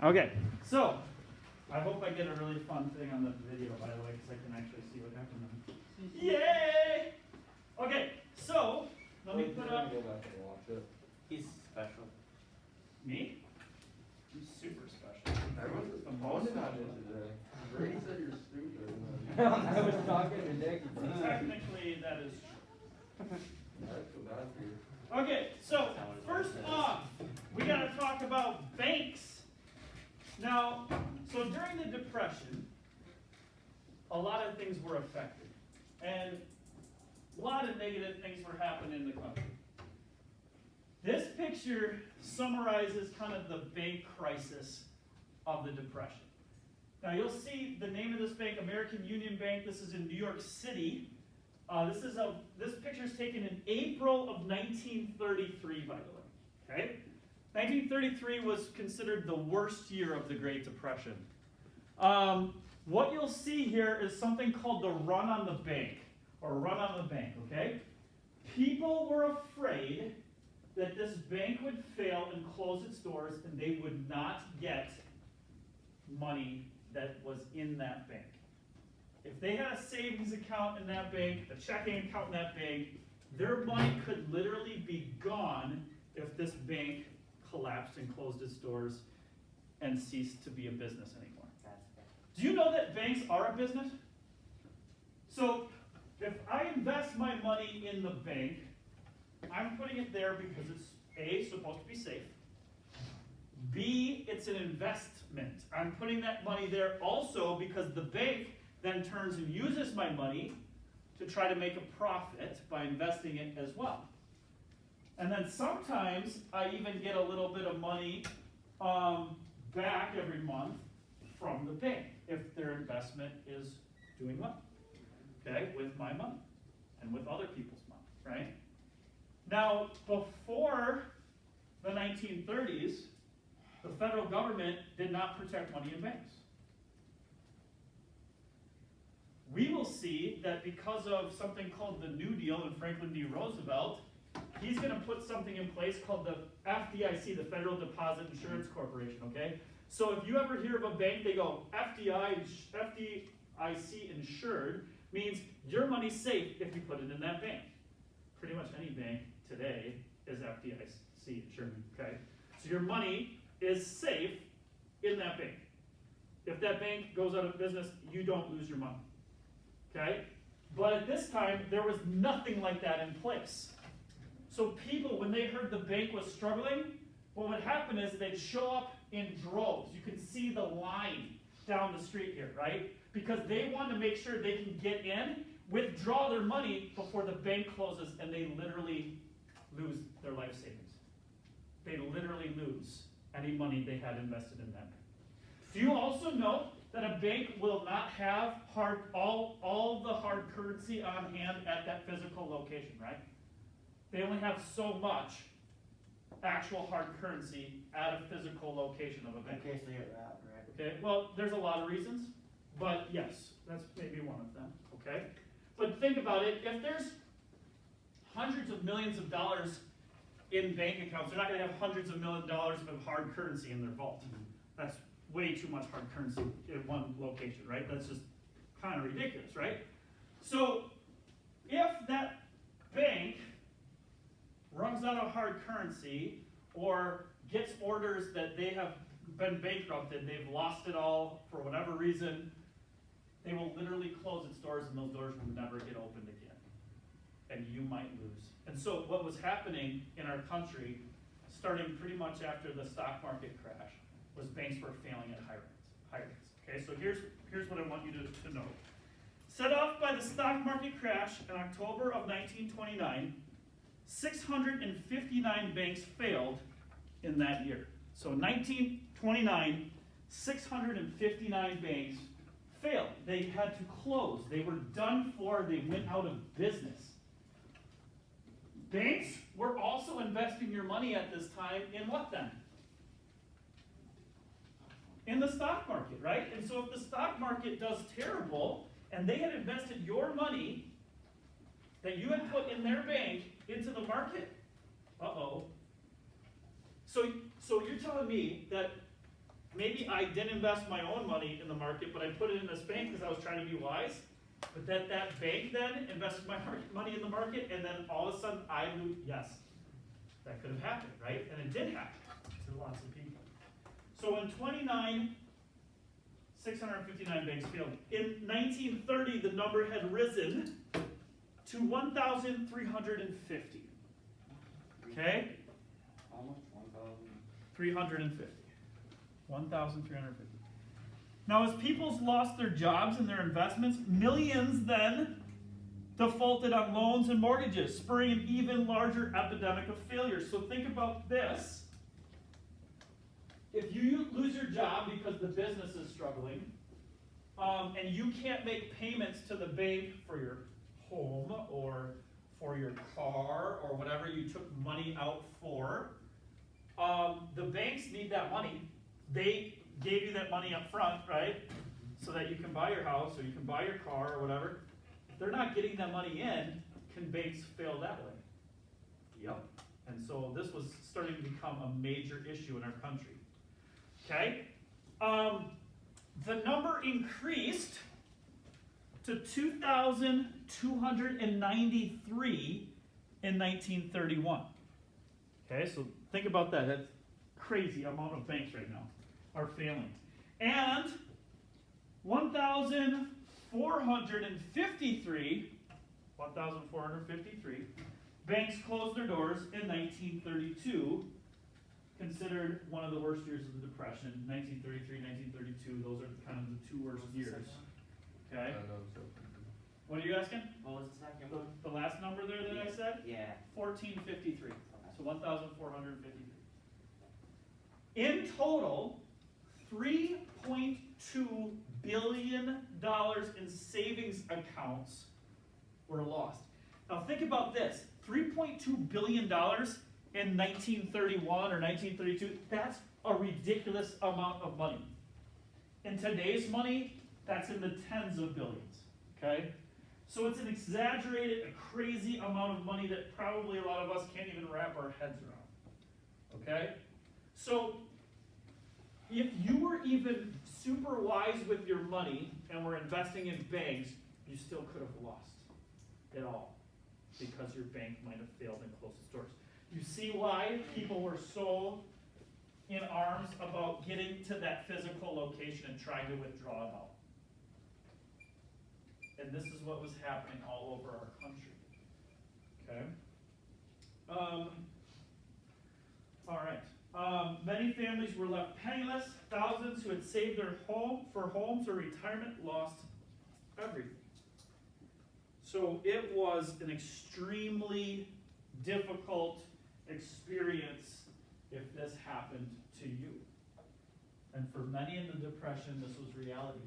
Okay, so I hope I get a really fun thing on the video, by the way, because I can actually see what happened. Yay! Okay, so let me put up. Go back and watch it. He's special. Me? I'm super special. Everyone's The just most pounding on special. it today. Brady said you're stupid. I was talking to Nick. Technically, that is true. I feel bad for you. Okay, so first off, we got to talk about banks. Now, so during the Depression, a lot of things were affected, and a lot of negative things were happening in the country. This picture summarizes kind of the bank crisis of the Depression. Now, you'll see the name of this bank, American Union Bank. This is in New York City. This picture is taken in April of 1933, by the way. Okay, 1933 was considered the worst year of the Great Depression. What you'll see here is something called the run on the bank, or run on the bank. Okay, people were afraid that this bank would fail and close its doors, and they would not get money that was in that bank. If they had a savings account in that bank, a checking account in that bank, their money could literally be gone if this bank collapsed and closed its doors and ceased to be a business anymore. Do you know that banks are a business? So if I invest my money in the bank, I'm putting it there because it's A, supposed to be safe. B, it's an investment. I'm putting that money there also because the bank then turns and uses my money to try to make a profit by investing it as well. And then sometimes I even get a little bit of money back every month from the bank if their investment is doing well, okay, with my money and with other people's money, right? Now, before the 1930s, the federal government did not protect money in banks. We will see that because of something called the New Deal and Franklin D. Roosevelt, he's going to put something in place called the FDIC, the Federal Deposit Insurance Corporation, okay? So if you ever hear of a bank, they go FDIC insured, means your money's safe if you put it in that bank. Pretty much any bank today is FDIC insured, okay? So your money is safe in that bank. If that bank goes out of business, you don't lose your money. Okay? But at this time, there was nothing like that in place. So people, when they heard the bank was struggling, what would happen is they'd show up in droves. You can see the line down the street here, right? Because they want to make sure they can get in, withdraw their money before the bank closes, and they literally lose their life savings. They literally lose any money they had invested in that bank. Do you also know that a bank will not have all the hard currency on hand at that physical location, right? They only have so much actual hard currency at a physical location of a bank. In case they get robbed, right? Okay, well, there's a lot of reasons, but yes, that's maybe one of them, okay? But think about it, if there's hundreds of millions of dollars in bank accounts, they're not gonna have hundreds of millions of dollars of hard currency in their vault. That's way too much hard currency in one location, right? That's just kind of ridiculous, right? So if that bank runs out of hard currency or gets orders that they have been bankrupted, they've lost it all for whatever reason, they will literally close its doors and those doors will never get opened again. And you might lose. And so what was happening in our country, starting pretty much after the stock market crash, was banks were failing at high rates. Okay, so here's what I want you to know. Set off by the stock market crash in October of 1929, 659 banks failed in that year. So 1929, 659 banks failed. They had to close. They were done for. They went out of business. Banks were also investing your money at this time in what then? In the stock market, right? And so if the stock market does terrible, and they had invested your money that you had put in their bank into the market, So you're telling me that maybe I didn't invest my own money in the market, but I put it in this bank because I was trying to be wise. But that bank then invested my money in the market, and then all of a sudden I lose. Yes, that could have happened, right? And it did happen to lots of people. So in 659 banks failed. In 1930, the number had risen to 1,350. Okay? Almost 1,000. 350. 1,350. Now, as people's lost their jobs and their investments, millions then defaulted on loans and mortgages, spurring an even larger epidemic of failure. So think about this. If you lose your job because the business is struggling, and you can't make payments to the bank for your home or for your car or whatever you took money out for, the banks need that money. They gave you that money up front, right? So that you can buy your house or you can buy your car or whatever. If they're not getting that money in, can banks fail that way? Yep. And so this was starting to become a major issue in our country. Okay? The number increased to 2,293 in 1931. Okay, so think about that. That's a crazy amount of banks right now are failing. And 1,453 banks closed their doors in 1932, considered one of the worst years of the Depression. 1933, 1932, those are kind of the two worst years. Okay? What are you asking? What was the second one? The last number there that I said? Yeah. 1453. So 1,453. In total, $3.2 billion in savings accounts were lost. Now think about this. $3.2 billion in 1931 or 1932, that's a ridiculous amount of money. In today's money, that's in the tens of billions, okay? So it's an exaggerated, a crazy amount of money that probably a lot of us can't even wrap our heads around, okay? So if you were even super wise with your money and were investing in banks, you still could have lost it all because your bank might have failed and closed its doors. You see why people were so in arms about getting to that physical location and trying to withdraw it out. And this is what was happening all over our country. Okay? All right. Many families were left penniless. Thousands who had saved their homes or retirement lost everything. So it was an extremely difficult experience if this happened to you. And for many in the Depression, this was reality.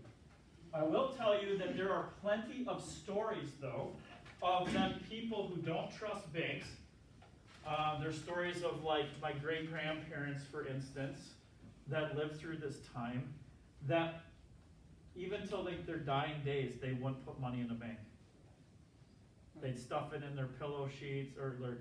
I will tell you that there are plenty of stories, though, of them people who don't trust banks. There's stories of, like, my great-grandparents, for instance, that lived through this time, that even till their dying days, they wouldn't put money in a bank. They'd stuff it in their pillow sheets or their,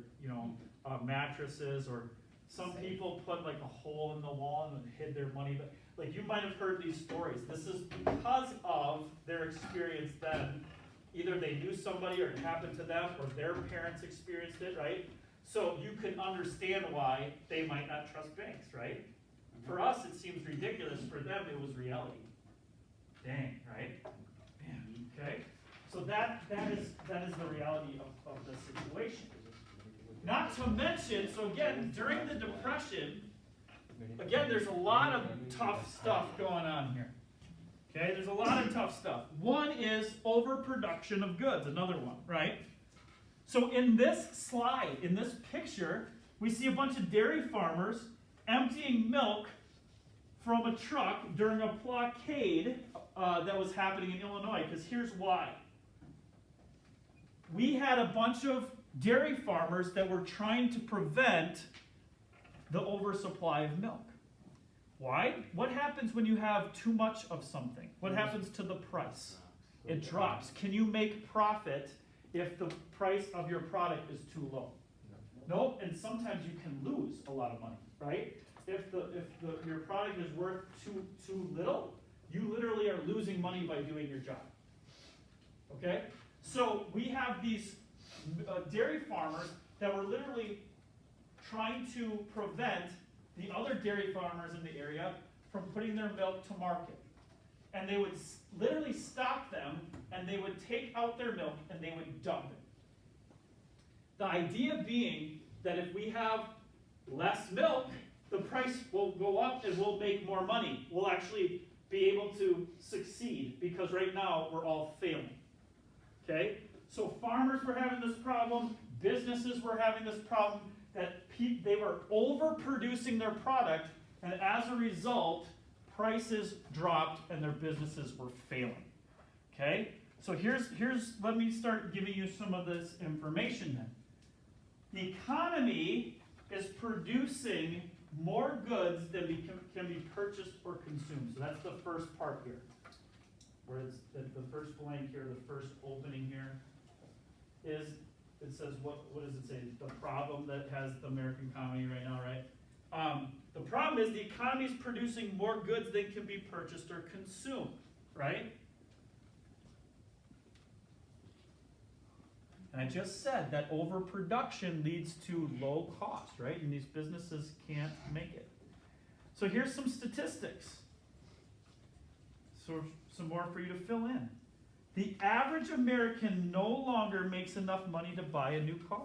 mattresses, or some people put like a hole in the wall and hid their money. But like, you might have heard these stories. This is because of their experience then. Either they knew somebody or it happened to them, or their parents experienced it, right? So you can understand why they might not trust banks, right? For us, it seems ridiculous. For them, it was reality. Dang, right? Man, okay? So that is the reality of the situation. Not to mention, so again, during the Depression, again, there's a lot of tough stuff going on here. Okay, there's a lot of tough stuff. One is overproduction of goods, another one, right? So in this slide, in this picture, we see a bunch of dairy farmers emptying milk from a truck during a blockade that was happening in Illinois, because here's why. We had a bunch of dairy farmers that were trying to prevent the oversupply of milk. Why? What happens when you have too much of something? What happens to the price? It drops. Can you make profit if the price of your product is too low? No, and sometimes you can lose a lot of money, right? your product is worth too little, you literally are losing money by doing your job. Okay? So we have these dairy farmers that were literally trying to prevent the other dairy farmers in the area from putting their milk to market. And they would literally stop them, and they would take out their milk and they would dump it. The idea being that if we have less milk, the price will go up and we'll make more money. We'll actually be able to succeed, because right now we're all failing. Okay? So farmers were having this problem, businesses were having this problem, that they were overproducing their product, and as a result, prices dropped and their businesses were failing. Okay? So let me start giving you some of this information then. The economy is producing more goods than can be purchased or consumed. So that's the first part here. Where it's the first blank here, the first opening here, is, it says, what does it say? The problem that has the American economy right now, right? The problem is the economy is producing more goods than can be purchased or consumed, right? And I just said that overproduction leads to low cost, right? And these businesses can't make it. So here's some statistics. So some more for you to fill in. The average American no longer makes enough money to buy a new car.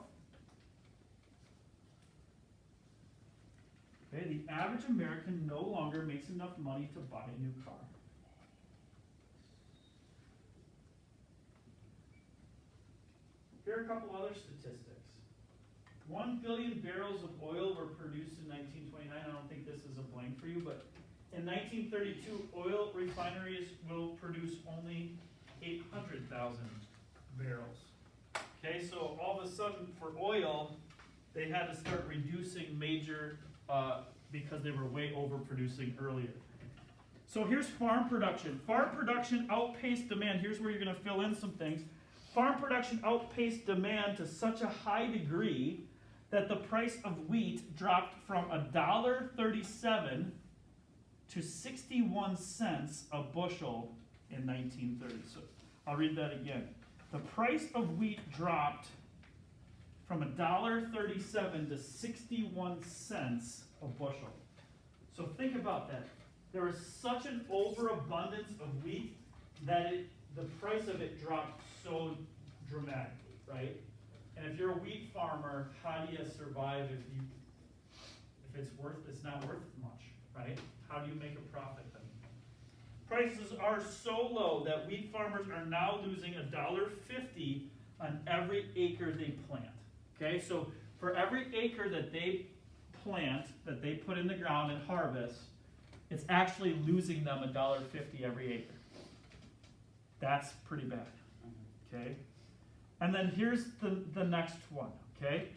Okay, the average American no longer makes enough money to buy a new car. Here are a couple other statistics. 1 billion barrels of oil were produced in 1929. I don't think this is a blank for you, but in 1932, oil refineries will produce only 800,000 barrels. Okay, so all of a sudden for oil, they had to start reducing because they were way overproducing earlier. So here's farm production. Farm production outpaced demand. Here's where you're going to fill in some things. Farm production outpaced demand to such a high degree that the price of wheat dropped from $1.37 to 61 cents a bushel in 1930. So I'll read that again. The price of wheat dropped from $1.37 to 61 cents a bushel. So think about that. There was such an overabundance of wheat that the price of it dropped so dramatically, right? And if you're a wheat farmer, how do you survive if it's not worth much, right? How do you make a profit then? Prices are so low that wheat farmers are now losing $1.50 on every acre they plant. Okay, so for every acre that they plant, that they put in the ground and harvest, it's actually losing them $1.50 every acre. That's pretty bad. Okay, and then here's the next one. Okay,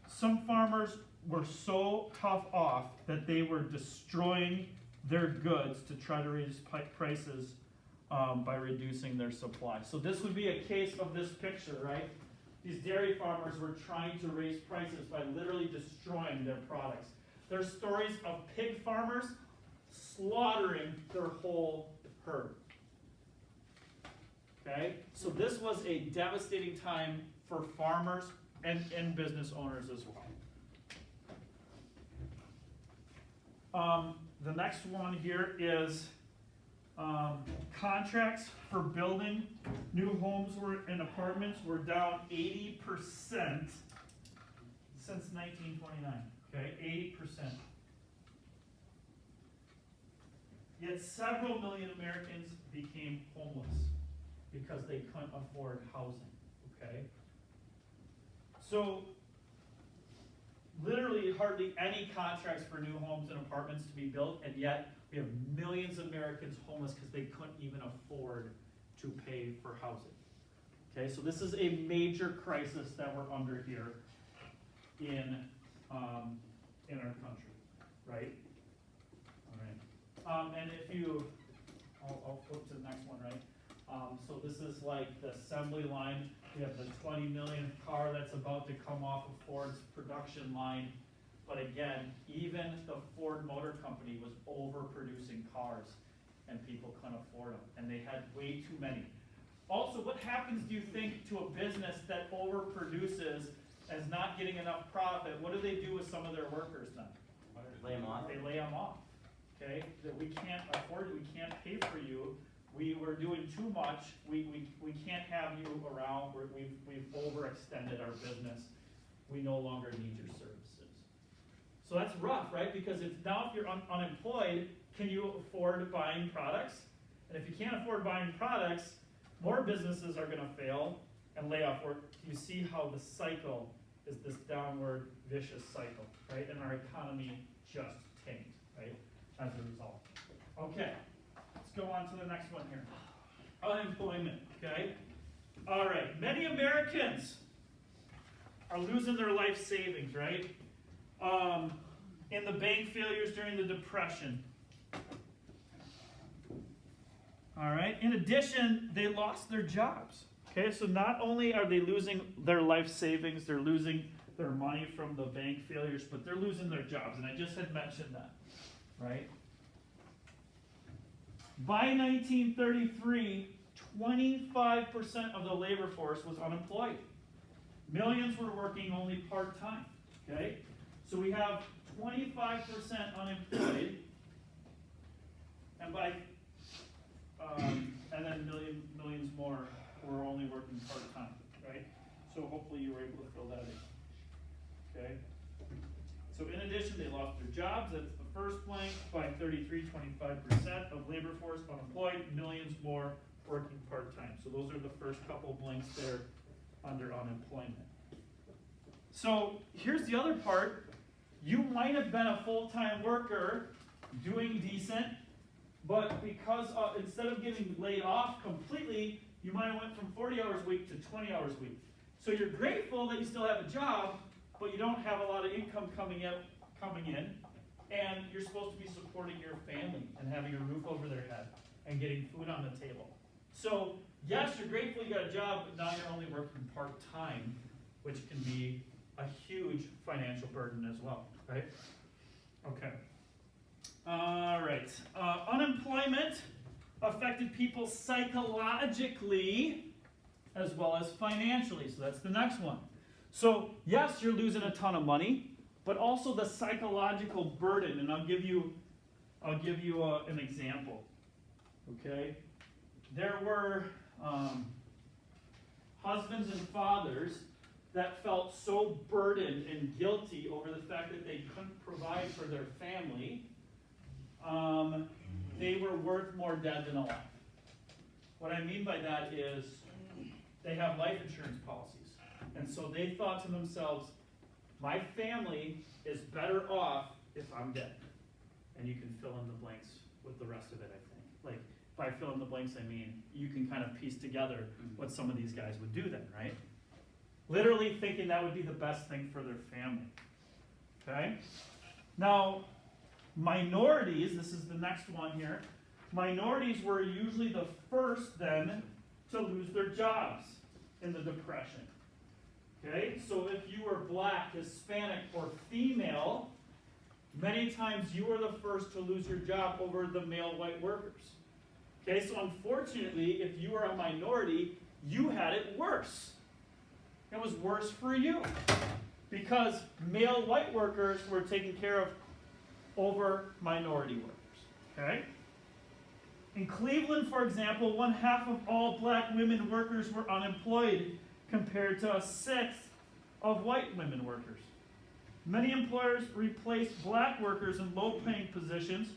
some farmers were so tough off that they were destroying their goods to try to raise prices by reducing their supply. So this would be a case of this picture, right? These dairy farmers were trying to raise prices by literally destroying their products. There's stories of pig farmers slaughtering their whole herd. Okay? So this was a devastating time for farmers and business owners as well. The next one here is contracts for building new homes and apartments were down 80% since 1929. Okay, 80%. Yet several million Americans became homeless because they couldn't afford housing. Okay? So literally hardly any contracts for new homes and apartments to be built, and yet we have millions of Americans homeless because they couldn't even afford to pay for housing. Okay, so this is a major crisis that we're under here in our country, right? All right. And if you, I'll flip to the next one, right? So this is like the assembly line. We have the 20 million car that's about to come off of Ford's production line. but again, even the Ford Motor Company was overproducing cars, and people couldn't afford them, and they had way too many. Also, what happens, do you think, to a business that overproduces as not getting enough profit? What do they do with some of their workers then? Lay them off. They lay them off, okay? That we can't afford it, we can't pay for you, we're doing too much, we can't have you around, we've overextended our business, we no longer need your services. So that's rough, right? Because now if you're unemployed, can you afford buying products? And if you can't afford buying products, more businesses are gonna fail and lay off work. You see how the cycle is this downward vicious cycle, right? And our economy just tanked, right, as a result. Okay, let's go on to the next one here. Unemployment, okay? All right, many Americans are losing their life savings, right? In the bank failures during the Depression. All right, in addition, they lost their jobs. Okay, so not only are they losing their life savings, they're losing their money from the bank failures, but they're losing their jobs, and I just had mentioned that, right? By 1933, 25% of the labor force was unemployed. Millions were working only part-time, okay? So we have 25% unemployed, and and then millions more were only working part-time, right? So hopefully you were able to fill that in, okay? So in addition, they lost their jobs, that's the first blank, by 25% of labor force unemployed, millions more working part-time. So those are the first couple blanks there under unemployment. So here's the other part. You might have been a full-time worker doing decent, but because instead of getting laid off completely, you might have went from 40 hours a week to 20 hours a week. So you're grateful that you still have a job, but you don't have a lot of income coming in, and you're supposed to be supporting your family and having a roof over their head and getting food on the table. So yes, you're grateful you got a job, but now you're only working part-time, which can be a huge financial burden as well, right? Okay. All right. Unemployment affected people psychologically as well as financially. So that's the next one. So yes, you're losing a ton of money, but also the psychological burden. And I'll give you an example. Okay. There were husbands and fathers that felt so burdened and guilty over the fact that they couldn't provide for their family. They were worth more dead than alive. What I mean by that is they have life insurance policies. And so they thought to themselves, my family is better off if I'm dead. And you can fill in the blanks with the rest of it, I think. Like, by fill in the blanks, I mean, you can kind of piece together what some of these guys would do then, right? Literally thinking that would be the best thing for their family. Okay? Now, minorities, this is the next one here. Minorities were usually the first then to lose their jobs in the Depression. Okay? So if you were black, Hispanic, or female, many times you were the first to lose your job over the male white workers. Okay? So unfortunately, if you were a minority, you had it worse. It was worse for you because male white workers were taken care of over minority workers, okay? In Cleveland, for example, 1/2 of all black women workers were unemployed compared to 1/6 of white women workers. Many employers replaced black workers in low-paying positions,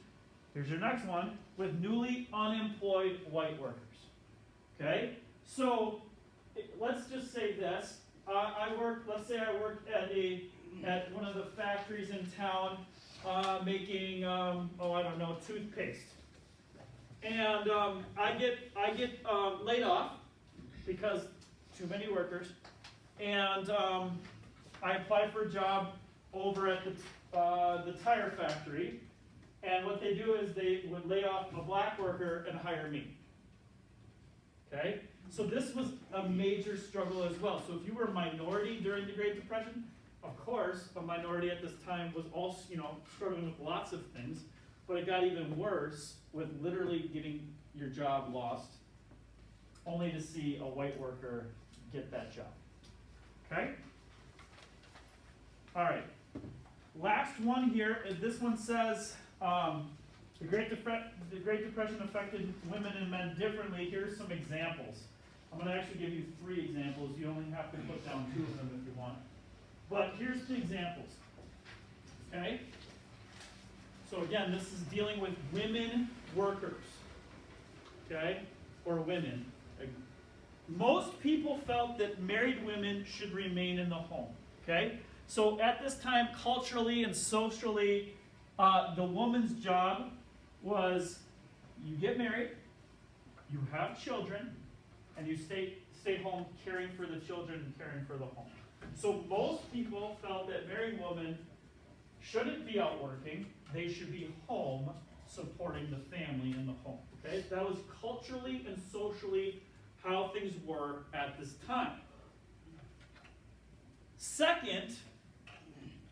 here's your next one, with newly unemployed white workers, okay? So, let's just say this. Let's say I worked at one of the factories in town making, toothpaste. And I get laid off because too many workers. And I apply for a job over at the tire factory. And what they do is they would lay off a black worker and hire me. Okay? So this was a major struggle as well. So if you were a minority during the Great Depression, Of course, a minority at this time was also, struggling with lots of things, but it got even worse with literally getting your job lost, only to see a white worker get that job. Okay? All right. Last one here, this one says, the Great Depression affected women and men differently. Here's some examples. I'm going to actually give you 3 examples. You only have to put down 2 of them if you want. But here's the examples. Okay? So again, this is dealing with women workers. Okay? Or women. Most people felt that married women should remain in the home. Okay? So at this time, culturally and socially, the woman's job was you get married, you have children, and you stay home caring for the children and caring for the home. So most people felt that married women shouldn't be out working, they should be home supporting the family in the home. Okay? That was culturally and socially how things were at this time. Second,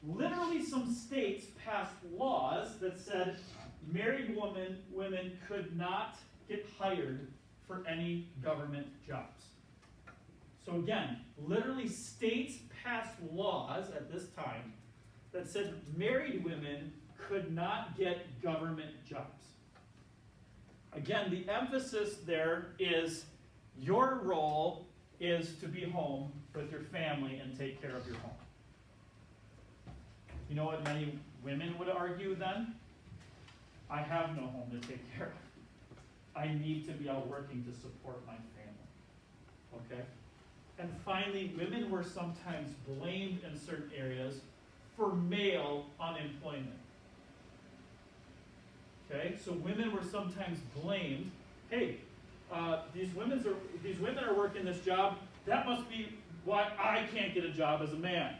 literally some states passed laws that said married women could not get hired for any government jobs. So again, literally states passed laws at this time that said married women could not get government jobs. Again, the emphasis there is your role is to be home with your family and take care of your home. You know what many women would argue then? I have no home to take care of. I need to be out working to support my family. Okay? And finally, women were sometimes blamed in certain areas for male unemployment. Okay? So women were sometimes blamed. Hey, these women are working this job. That must be why I can't get a job as a man.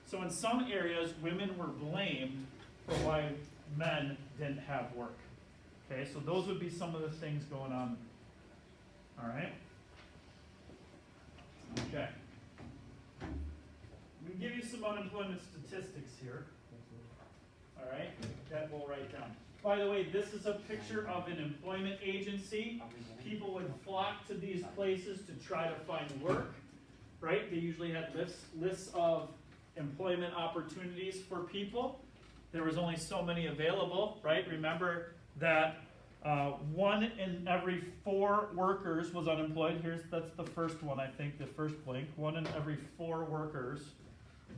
So in some areas, women were blamed for why men didn't have work. Okay, so those would be some of the things going on. All right? Okay. We can give you some unemployment statistics here. All right? That we'll write down. By the way, this is a picture of an employment agency. People would flock to these places to try to find work. Right? They usually had lists of employment opportunities for people. There was only so many available, right? Remember that 1 in every 4 workers was unemployed. That's the first one, I think, the first blank. 1 in every 4 workers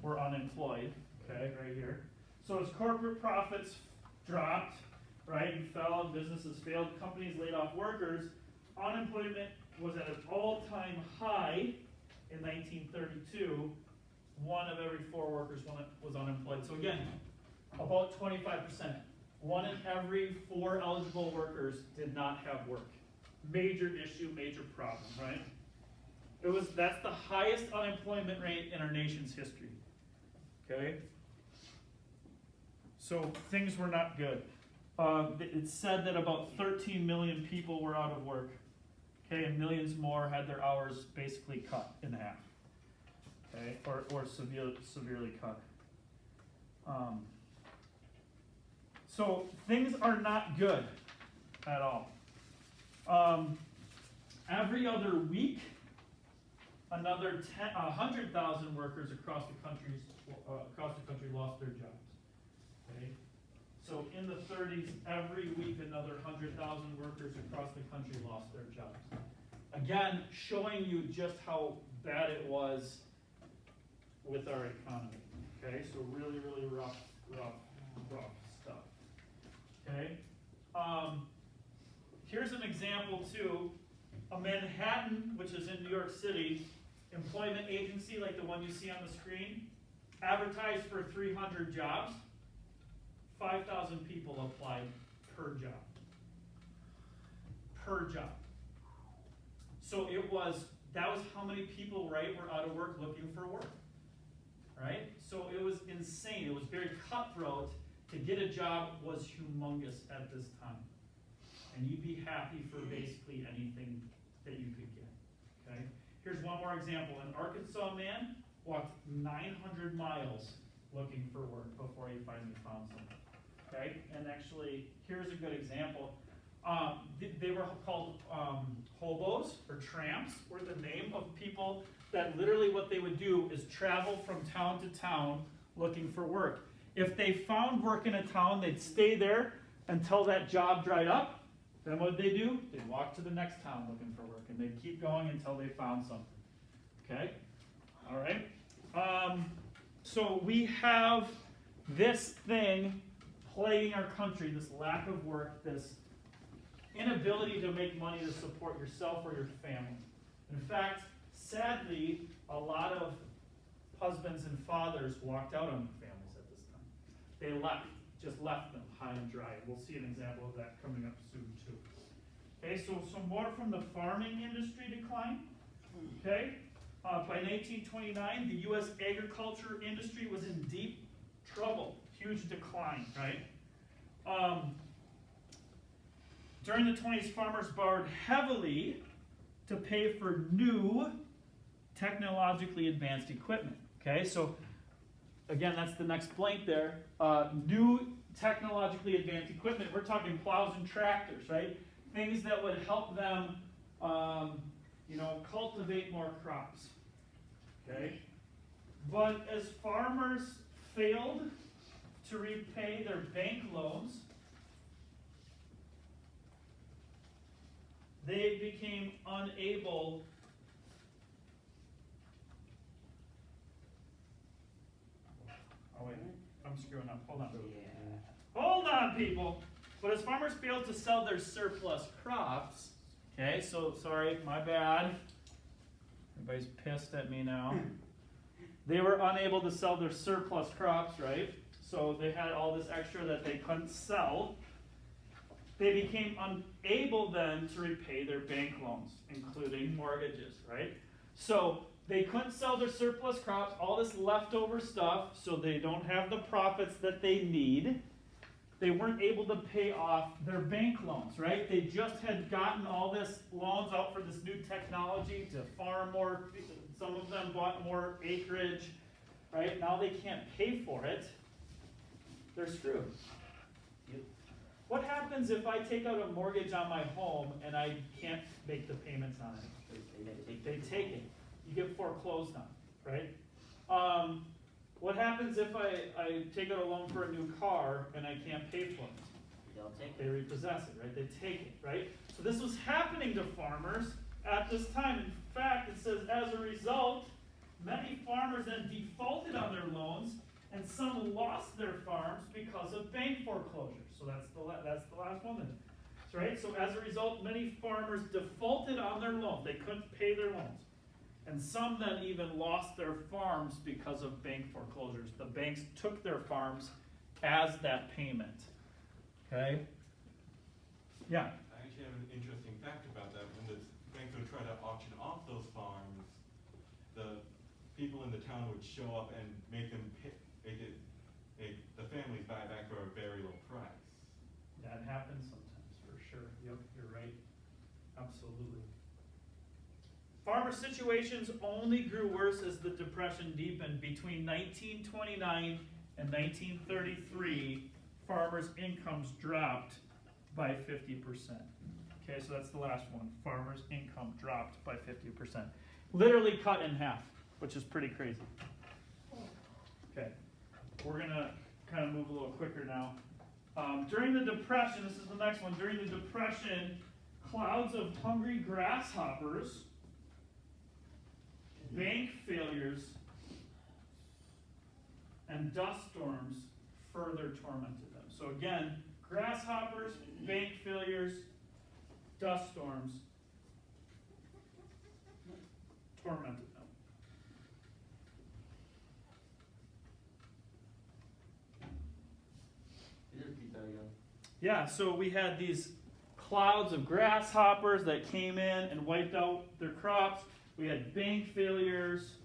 were unemployed, okay, right here. So as corporate profits dropped, right, and fell, and businesses failed, companies laid off workers, unemployment was at an all-time high in 1932. 1 of every 4 workers was unemployed. So again, about 25%. 1 in every 4 eligible workers did not have work. Major issue, major problem, right? That's the highest unemployment rate in our nation's history. Okay? So things were not good. It's said that about 13 million people were out of work. Okay, and millions more had their hours basically cut in half. Okay, or severely cut. So things are not good at all. Every other week, another 100,000 workers across the country lost their jobs. Okay, so in the 30s, every week another 100,000 workers across the country lost their jobs. Again, showing you just how bad it was with our economy. Okay, so really, really rough stuff. Okay, here's an example too. A Manhattan, which is in New York City, employment agency like the one you see on the screen, advertised for 300 jobs. 5,000 people applied per job. Per job. So that was how many people, right, were out of work looking for work. Right? So it was insane. It was very cutthroat. To get a job was humongous at this time. And you'd be happy for basically anything that you could get. Okay? Here's one more example. An Arkansas man walked 900 miles looking for work before he finally found something. Okay, and actually, here's a good example. They were called hobos or tramps, were the name of people that literally what they would do is travel from town to town looking for work. If they found work in a town, they'd stay there until that job dried up. Then what they do? They'd walk to the next town looking for work, and they'd keep going until they found something. Okay? All right? So we have this thing plaguing our country, this lack of work, this inability to make money to support yourself or your family. In fact, sadly, a lot of husbands and fathers walked out on their families at this time. They left, just left them high and dry. We'll see an example of that coming up soon too. Okay, so some more from the farming industry decline. Okay, by 1929, the U.S. agriculture industry was in deep trouble, huge decline, right? During the 20s, farmers borrowed heavily to pay for new technologically advanced equipment. Okay, so again, that's the next blank there. New technologically advanced equipment. We're talking plows and tractors, right? Things that would help them, cultivate more crops. Okay, but as farmers failed to repay their bank loans, they became unable Oh wait, I'm screwing up. Hold on. Yeah. Hold on, people. But as farmers failed to sell their surplus crops, okay, so sorry, my bad. Everybody's pissed at me now. They were unable to sell their surplus crops, right? So they had all this extra that they couldn't sell. They became unable then to repay their bank loans, including mortgages, right? So they couldn't sell their surplus crops, all this leftover stuff, so they don't have the profits that they need. They weren't able to pay off their bank loans, right? They just had gotten all this loans out for this new technology to farm more. Some of them bought more acreage, right? Now they can't pay for it. They're screwed. Yep. What happens if I take out a mortgage on my home and I can't make the payments on it? They take it. You get foreclosed on, right? What happens if I take out a loan for a new car and I can't pay for it? They'll take They it. repossess it, right? They take it, right? So this was happening to farmers at this time. In fact, it says, as a result, many farmers then defaulted on their loans, and some lost their farms because of bank foreclosures. So that's the last one then. Right? So as a result, many farmers defaulted on their loans. They couldn't pay their loans. And some then even lost their farms because of bank foreclosures. The banks took their farms as that payment. Okay? Yeah. I actually have an interesting fact about that. When the banks would try to auction off those farms, the people in the town would show up and make the families buy it back for a very low price. That happens sometimes, for sure. Yep, you're right. Absolutely. Farmer situations only grew worse as the Depression deepened. Between 1929 and 1933, farmers' incomes dropped by 50%. Okay, so that's the last one. Farmers' income dropped by 50%. Literally cut in half, which is pretty crazy. Okay, we're going to kind of move a little quicker now. During the Depression, this is the next one. During the Depression, clouds of hungry grasshoppers, bank failures, and dust storms further tormented them. So again, grasshoppers, bank failures, dust storms tormented them. Can you repeat that again? Yeah, so we had these clouds of grasshoppers that came in and wiped out their crops. We had bank failures.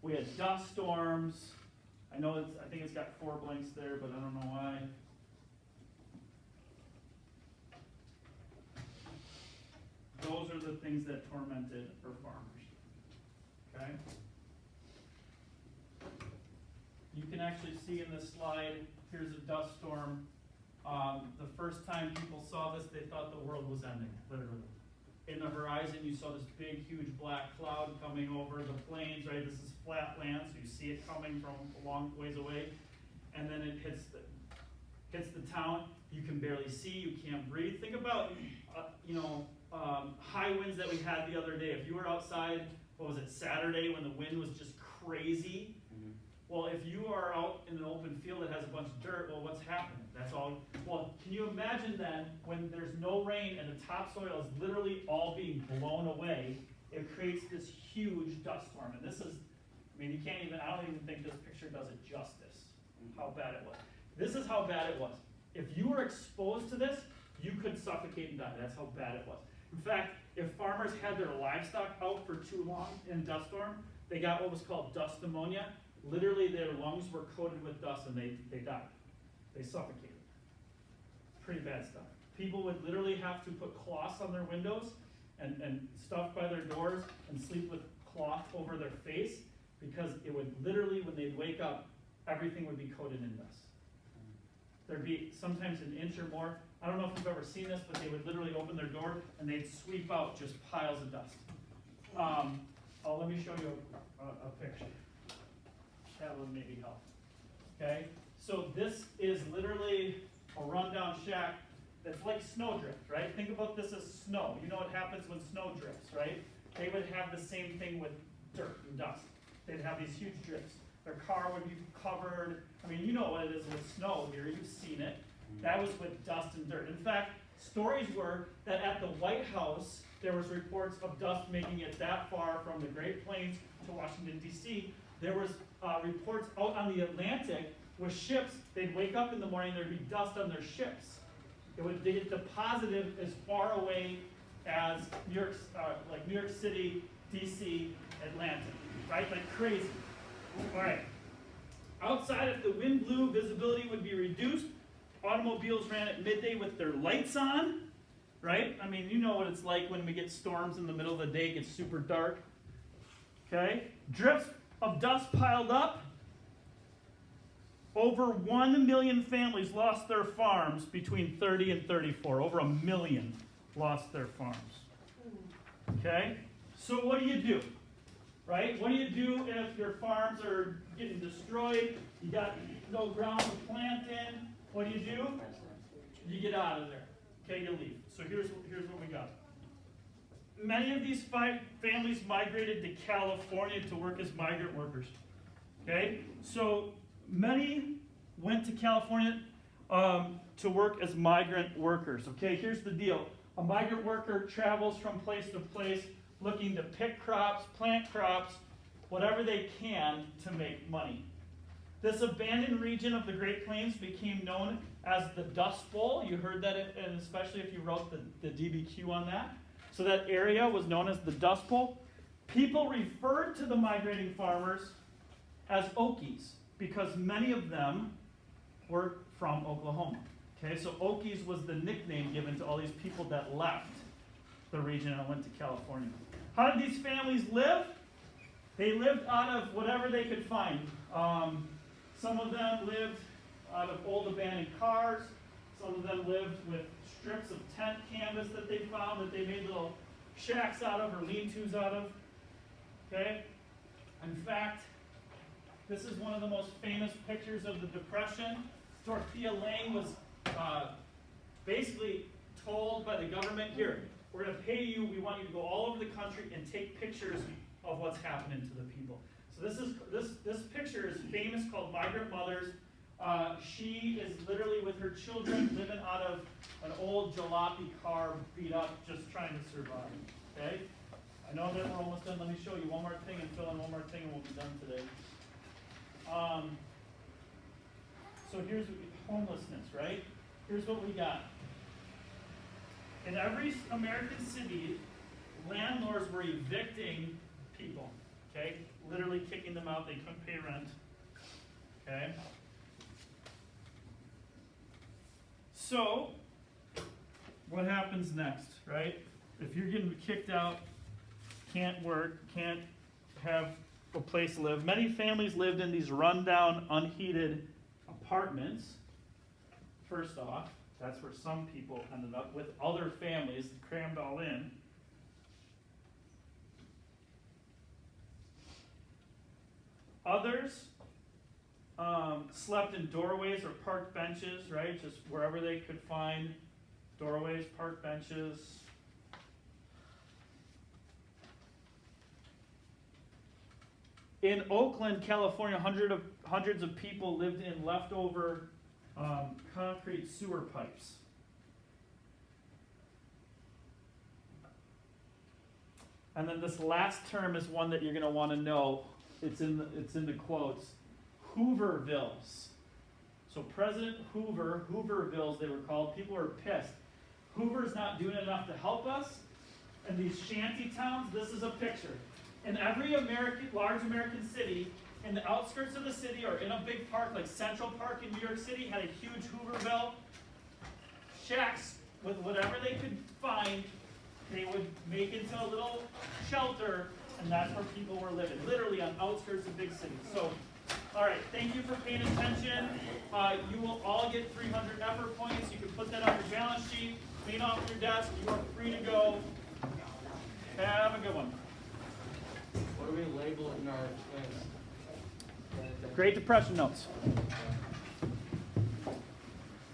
We had dust storms. I think it's got 4 blanks there, but I don't know why. Those are the things that tormented our farmers. Okay? You can actually see in this slide, here's a dust storm. The first time people saw this, they thought the world was ending, literally. In the horizon, you saw this big, huge black cloud coming over the plains, right? This is flat land, so you see it coming from a long ways away. And then it hits the town. You can barely see, you can't breathe. Think about, high winds that we had the other day. If you were outside, what was it, Saturday, when the wind was just crazy? Mhm. Well, if you are out in an open field that has a bunch of dirt, well, what's happening? That's all. Well, can you imagine then when there's no rain and the topsoil is literally all being blown away? It creates this huge dust storm. And this is, I mean, I don't even think this picture does it justice, how bad it was. This is how bad it was. If you were exposed to this, you could suffocate and die. That's how bad it was. In fact, if farmers had their livestock out for too long in dust storm, they got what was called dust pneumonia. Literally, their lungs were coated with dust and they died. They suffocated. Pretty bad stuff. People would literally have to put cloths on their windows and stuff by their doors and sleep with cloth over their face because it would literally, when they'd wake up, everything would be coated in dust. There'd be sometimes an inch or more. I don't know if you've ever seen this, but they would literally open their door and they'd sweep out just piles of dust. Let me show you a picture. That would maybe help. Okay? So this is literally a rundown shack that's like snowdrift, right? Think about this as snow. You know what happens when snow drifts, right? They would have the same thing with dirt and dust. They'd have these huge drifts. Their car would be covered. I mean, you know what it is with snow here. You've seen it. That was with dust and dirt. In fact, stories were that at the White House, there was reports of dust making it that far from the Great Plains to Washington, D.C. There was reports out on the Atlantic with ships. They'd wake up in the morning, there'd be dust on their ships. They get deposited as far away as New York City, D.C., Atlanta, right? Like crazy. All right. Outside, if the wind blew, visibility would be reduced. Automobiles ran at midday with their lights on, right? I mean, you know what it's like when we get storms in the middle of the day, it gets super dark. Okay? Drifts of dust piled up. Over 1 million families lost their farms between 30 and 34. Over 1 million lost their farms. Okay? So what do? Right? What do you do if your farms are getting destroyed? You got no ground to plant in. What do? You get out of there. Okay, you leave. So here's what we got. Many of these families migrated to California to work as migrant workers. Okay? So many went to California to work as migrant workers. Okay, here's the deal. A migrant worker travels from place to place looking to pick crops, plant crops, whatever they can to make money. This abandoned region of the Great Plains became known as the Dust Bowl. You heard that, and especially if you wrote the DBQ on that. So that area was known as the Dust Bowl. People referred to the migrating farmers as Okies because many of them were from Oklahoma. Okay, so Okies was the nickname given to all these people that left the region and went to California. How did these families live? They lived out of whatever they could find. Some of them lived out of old abandoned cars. Some of them lived with strips of tent canvas that they found that they made little shacks out of or lean-tos out of. Okay? In fact, this is one of the most famous pictures of the Depression. Dorothea Lange was basically told by the government, here, we're going to pay you, we want you to go all over the country and take pictures of what's happening to the people. So this picture is famous, called Migrant Mothers. She is literally with her children living out of an old jalopy car, beat up, just trying to survive. Okay? I know that we're almost done. Let me show you one more thing and fill in one more thing and we'll be done today. So here's homelessness, right? Here's what we got. In every American city, landlords were evicting people, okay? Literally kicking them out. They couldn't pay rent, okay? So, what happens next, right? If you're getting kicked out, can't work, can't have a place to live. Many families lived in these rundown, unheated apartments. First off, that's where some people ended up with other families crammed all in. Others slept in doorways or parked benches, right? Just wherever they could find doorways, parked benches. In Oakland, California, hundreds of people lived in leftover concrete sewer pipes. And then this last term is one that you're going to want to know. It's in the quotes. Hoovervilles. So President Hoover, Hoovervilles they were called. People were pissed. Hoover's not doing enough to help us. And these shanty towns, this is a picture. In every large American city, in the outskirts of the city or in a big park like Central Park in New York City had a huge Hooverville. Shacks with whatever they could find, they would make into a little shelter, and that's where people were living, literally on outskirts of big cities. So, all right, thank you for paying attention. You will all get 300 effort points. You can put that on your balance sheet, clean off your desk. You are free to go. Have a good one. What do we label it in our expense? Great Depression notes.